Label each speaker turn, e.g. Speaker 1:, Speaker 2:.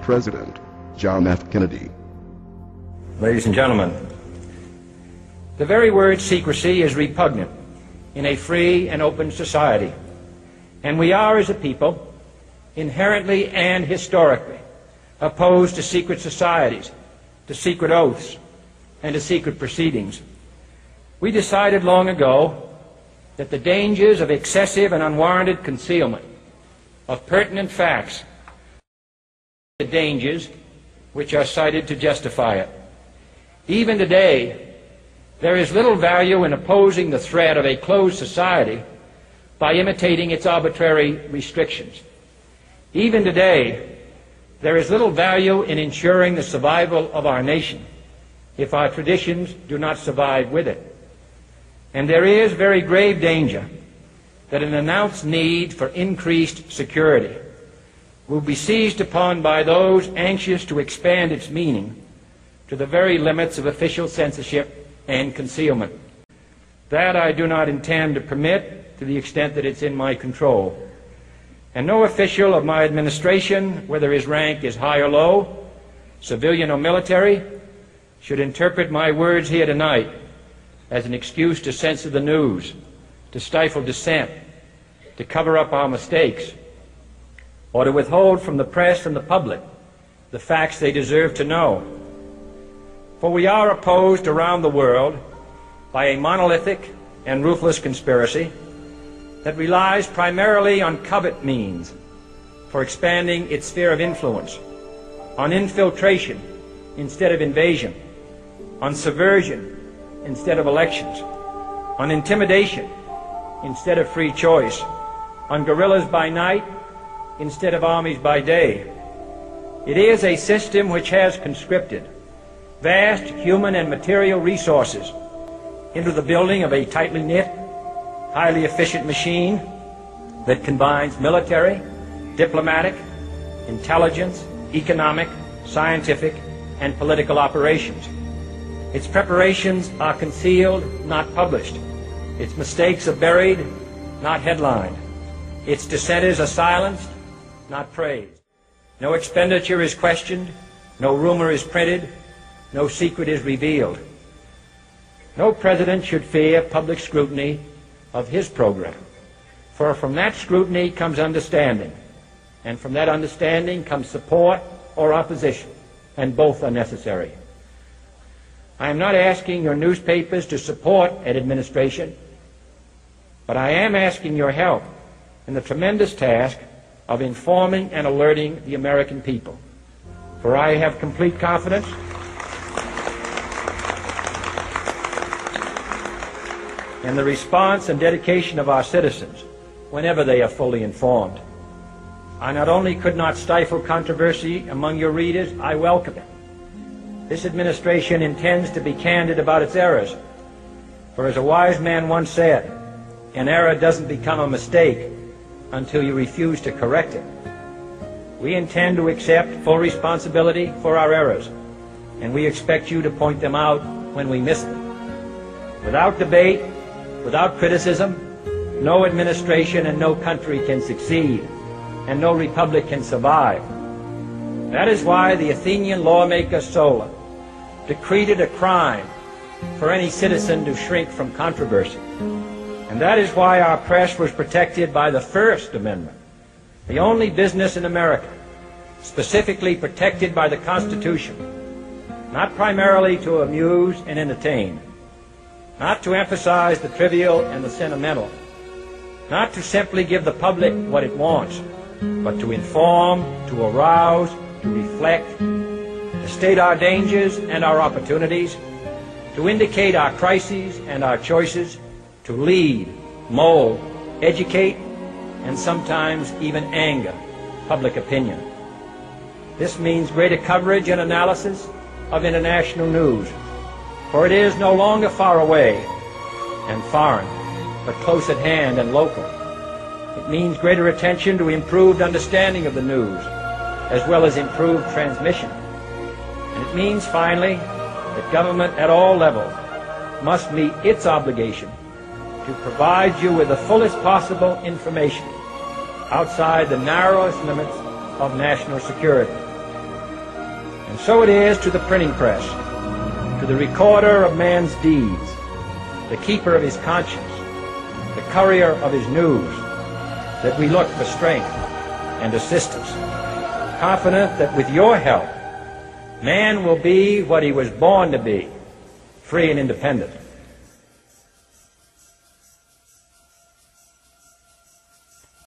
Speaker 1: President, John F. Kennedy.
Speaker 2: Ladies and gentlemen, the very word secrecy is repugnant in a free and open society, and we are, as a people, inherently and historically opposed to secret societies, to secret oaths, and to secret proceedings. We decided long ago that the dangers of excessive and unwarranted concealment of pertinent facts are the dangers which are cited to justify it. Even today, there is little value in opposing the threat of a closed society by imitating its arbitrary restrictions. Even today, there is little value in ensuring the survival of our nation if our traditions do not survive with it. And there is very grave danger that an announced need for increased security will be seized upon by those anxious to expand its meaning to the very limits of official censorship and concealment. That I do not intend to permit to the extent that it's in my control. And no official of my administration, whether his rank is high or low, civilian or military, should interpret my words here tonight as an excuse to censor the news, to stifle dissent, to cover up our mistakes, or to withhold from the press and the public the facts they deserve to know. For we are opposed around the world by a monolithic and ruthless conspiracy that relies primarily on covert means for expanding its sphere of influence, on infiltration instead of invasion, on subversion instead of elections, on intimidation instead of free choice, on guerrillas by night instead of armies by day. It is a system which has conscripted vast human and material resources into the building of a tightly knit, highly efficient machine that combines military, diplomatic, intelligence, economic, scientific, and political operations. Its preparations are concealed, not published. Its mistakes are buried, not headlined. Its dissenters are silenced, not praised. No expenditure is questioned, no rumor is printed, no secret is revealed. No president should fear public scrutiny of his program, for from that scrutiny comes understanding, and from that understanding comes support or opposition, and both are necessary. I am not asking your newspapers to support an administration, but I am asking your help in the tremendous task of informing and alerting the American people. For I have complete confidence in the response and dedication of our citizens whenever they are fully informed. I not only could not stifle controversy among your readers, I welcome it. This administration intends to be candid about its errors. For as a wise man once said, an error doesn't become a mistake until you refuse to correct it. We intend to accept full responsibility for our errors, and we expect you to point them out when we miss them. Without debate, without criticism, no administration and no country can succeed, and no republic can survive. That is why the Athenian lawmaker Solon decreed it a crime for any citizen to shrink from controversy. And that is why our press was protected by the First Amendment, the only business in America specifically protected by the Constitution, not primarily to amuse and entertain, not to emphasize the trivial and the sentimental, not to simply give the public what it wants, but to inform, to arouse, to reflect, to state our dangers and our opportunities, to indicate our crises and our choices, to lead, mold, educate, and sometimes even anger public opinion. This means greater coverage and analysis of international news, for it is no longer far away and foreign, but close at hand and local. It means greater attention to improved understanding of the news, as well as improved transmission. And it means, finally, that government at all levels must meet its obligation to provide you with the fullest possible information outside the narrowest limits of national security. And so it is to the printing press, to the recorder of man's deeds, the keeper of his conscience, the courier of his news, that we look for strength and assistance, confident that with your help, man will be what he was born to be, free and independent.